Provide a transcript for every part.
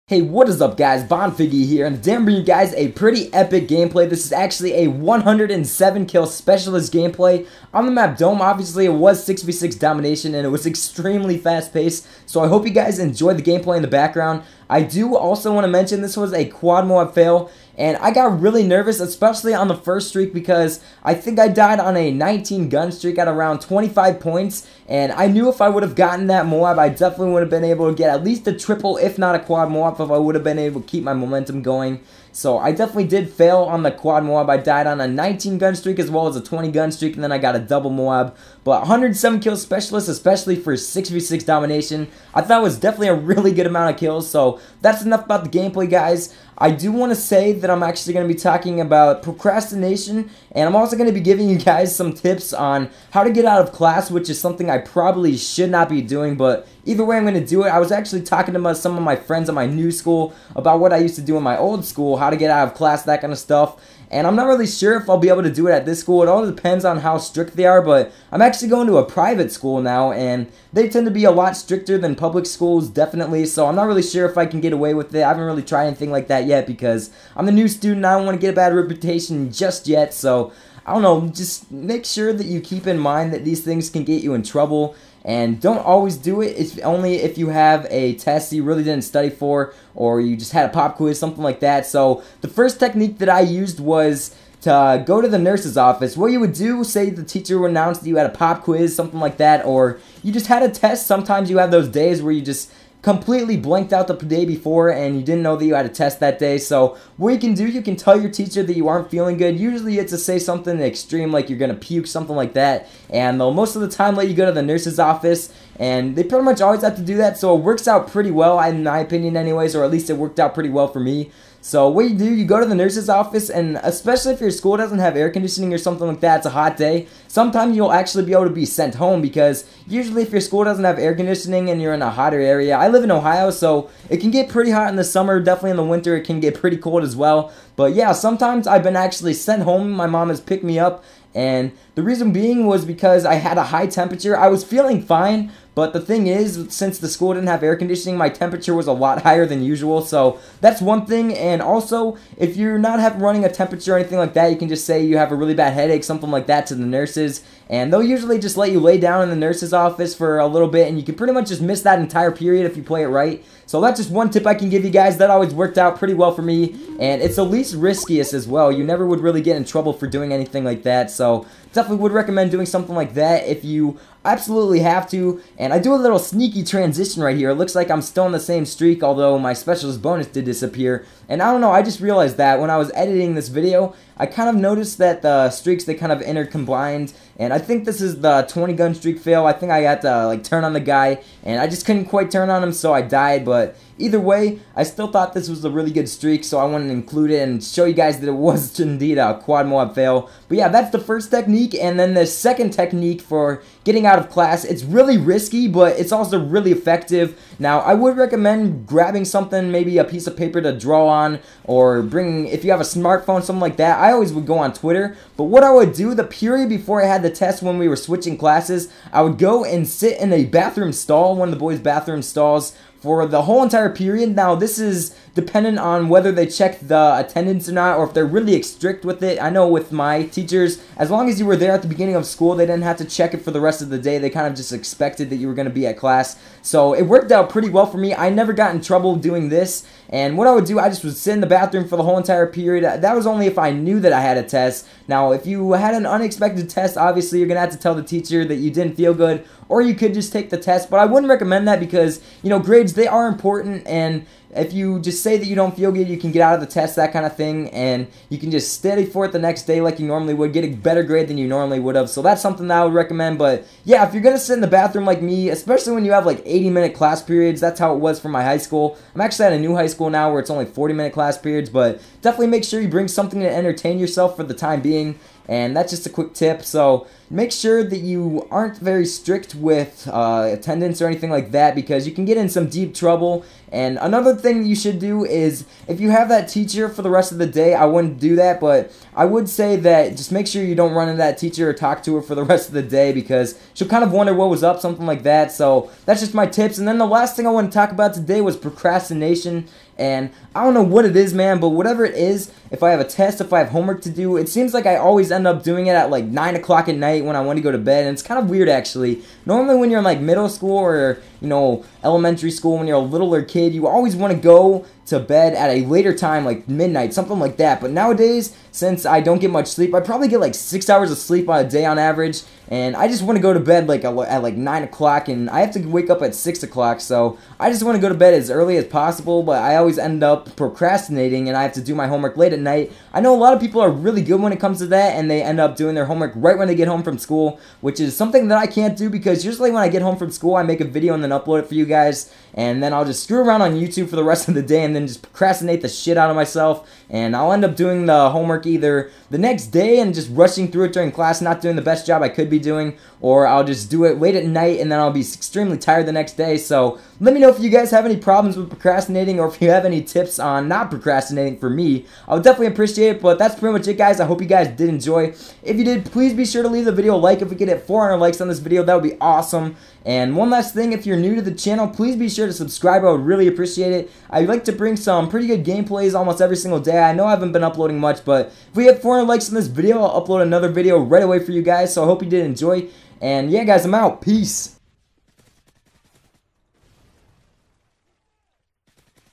Hey, what is up guys, Bonfiggy here, and today I'm bringing you guys a pretty epic gameplay. This is actually a 107 kill specialist gameplay on the map Dome. Obviously it was 6v6 domination and it was extremely fast paced, so I hope you guys enjoyed the gameplay in the background. I do also want to mention this was a quad MOAB fail, and I got really nervous, especially on the first streak, because I think I died on a 19 gun streak at around 25 points, and I knew if I would have gotten that MOAB, I definitely would have been able to get at least a triple, if not a quad MOAB, if I would have been able to keep my momentum going. So I definitely did fail on the quad MOAB. I died on a 19 gun streak as well as a 20 gun streak, and then I got a double MOAB. But 107 kill specialist, especially for 6v6 domination, I thought was definitely a really good amount of kills. So that's enough about the gameplay, guys. I do want to say that I'm actually going to be talking about procrastination, and I'm also going to be giving you guys some tips on how to get out of class, which is something I probably should not be doing, but either way I'm going to do it. I was actually talking to some of my friends at my new school about what I used to do in my old school, how to get out of class, that kind of stuff. And I'm not really sure if I'll be able to do it at this school. It all depends on how strict they are, but I'm actually going to a private school now, and they tend to be a lot stricter than public schools, definitely, so I'm not really sure if I can get away with it. I haven't really tried anything like that yet because I'm a new student. I don't want to get a bad reputation just yet, so I don't know, just make sure that you keep in mind that these things can get you in trouble. And don't always do it. It's only if you have a test you really didn't study for, or you just had a pop quiz, something like that. So the first technique that I used was to go to the nurse's office. What you would do, say the teacher would announce that you had a pop quiz, something like that, or you just had a test. Sometimes you have those days where you just completely blanked out the day before and you didn't know that you had a test that day. So what you can do, you can tell your teacher that you aren't feeling good. Usually it's to say something extreme like you're gonna puke, something like that, and they'll most of the time let you go to the nurse's office, and they pretty much always have to do that, so it works out pretty well in my opinion anyways, or at least it worked out pretty well for me. So what you do, you go to the nurse's office, and especially if your school doesn't have air conditioning or something like that, it's a hot day, sometimes you'll actually be able to be sent home, because usually if your school doesn't have air conditioning and you're in a hotter area, I live in Ohio, so it can get pretty hot in the summer, definitely in the winter it can get pretty cold as well. But yeah, sometimes I've been actually sent home. My mom has picked me up, and the reason being was because I had a high temperature. I was feeling fine, but the thing is, since the school didn't have air conditioning, my temperature was a lot higher than usual, so that's one thing. And also, if you're not running a temperature or anything like that, you can just say you have a really bad headache, something like that, to the nurses, and they'll usually just let you lay down in the nurse's office for a little bit, and you can pretty much just miss that entire period if you play it right. So that's just one tip I can give you guys. That always worked out pretty well for me, and it's the least riskiest as well. You never would really get in trouble for doing anything like that, so definitely would recommend doing something like that if you absolutely have to. And I do a little sneaky transition right here. It looks like I'm still in the same streak, although my specialist bonus did disappear. And I don't know, I just realized that when I was editing this video, I kind of noticed that the streaks, they kind of intercombined, and I think this is the 20 gun streak fail. I think I got to like turn on the guy, and I just couldn't quite turn on him, so I died. But either way, I still thought this was a really good streak, so I wanted to include it and show you guys that it was indeed a quad MOAB fail. But yeah, that's the first technique, and then the second technique for getting out of class, it's really risky, but it's also really effective. Now, I would recommend grabbing something, maybe a piece of paper to draw on, or if you have a smartphone, something like that. I always would go on Twitter, but what I would do, the period before I had the test when we were switching classes, I would go and sit in a bathroom stall, one of the boys' bathroom stalls, for the whole entire period. Now, this is dependent on whether they check the attendance or not, or if they're really strict with it. I know with my teachers, as long as you were there at the beginning of school, they didn't have to check it for the rest of the day. They kind of just expected that you were going to be at class. So it worked out pretty well for me. I never got in trouble doing this. And what I would do, I just would sit in the bathroom for the whole entire period. That was only if I knew that I had a test. Now, if you had an unexpected test, obviously you're going to have to tell the teacher that you didn't feel good, or you could just take the test. But I wouldn't recommend that because, you know, grades, they are important, and if you just say that you don't feel good, you can get out of the test, that kind of thing, and you can just study for it the next day like you normally would, get a better grade than you normally would have. So that's something that I would recommend. But yeah, if you're going to sit in the bathroom like me, especially when you have like 80-minute class periods, that's how it was for my high school. I'm actually at a new high school now where it's only 40-minute class periods, but definitely make sure you bring something to entertain yourself for the time being. and that's just a quick tip. So make sure that you aren't very strict with attendance or anything like that, because you can get in some deep trouble. And another thing you should do is, if you have that teacher for the rest of the day, I wouldn't do that, but I would say that just make sure you don't run into that teacher or talk to her for the rest of the day, because she'll kind of wonder what was up, something like that. So that's just my tips. And then the last thing I want to talk about today was procrastination. And I don't know what it is, man, but whatever it is, if I have a test, if I have homework to do, it seems like I always end up doing it at like 9 o'clock at night when I want to go to bed. And it's kind of weird, actually. Normally when you're in like middle school or, you know, elementary school, when you're a littler kid, you always want to go to bed at a later time, like midnight, something like that. But nowadays, since I don't get much sleep, I probably get like 6 hours of sleep on a day on average, and I just want to go to bed like at like 9 o'clock, and I have to wake up at 6 o'clock, so I just want to go to bed as early as possible, but I always end up procrastinating, and I have to do my homework late at night. I know a lot of people are really good when it comes to that, and they end up doing their homework right when they get home from school, which is something that I can't do, because usually when I get home from school, I make a video and then upload it for you guys, and then I'll just screw around on YouTube for the rest of the day, and then just procrastinate the shit out of myself, and I'll end up doing the homework either the next day and just rushing through it during class, not doing the best job I could be doing, or I'll just do it late at night and then I'll be extremely tired the next day. So let me know if you guys have any problems with procrastinating, or if you have any tips on not procrastinating for me. I would definitely appreciate it. But that's pretty much it, guys. I hope you guys did enjoy. If you did, please be sure to leave the video a like. If we get at 400 likes on this video, that would be awesome. And one last thing, if you're new to the channel, please be sure to subscribe. I would really appreciate it. I like to bring some pretty good gameplays almost every single day. I know I haven't been uploading much, but if we have 400 likes on this video, I'll upload another video right away for you guys. So I hope you did enjoy. And yeah, guys, I'm out. Peace.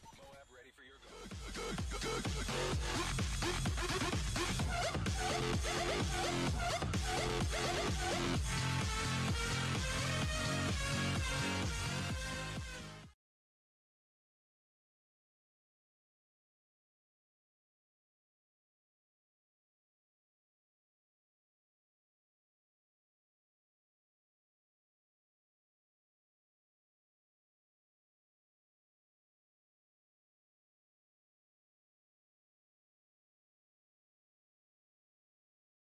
MOAB ready for your go.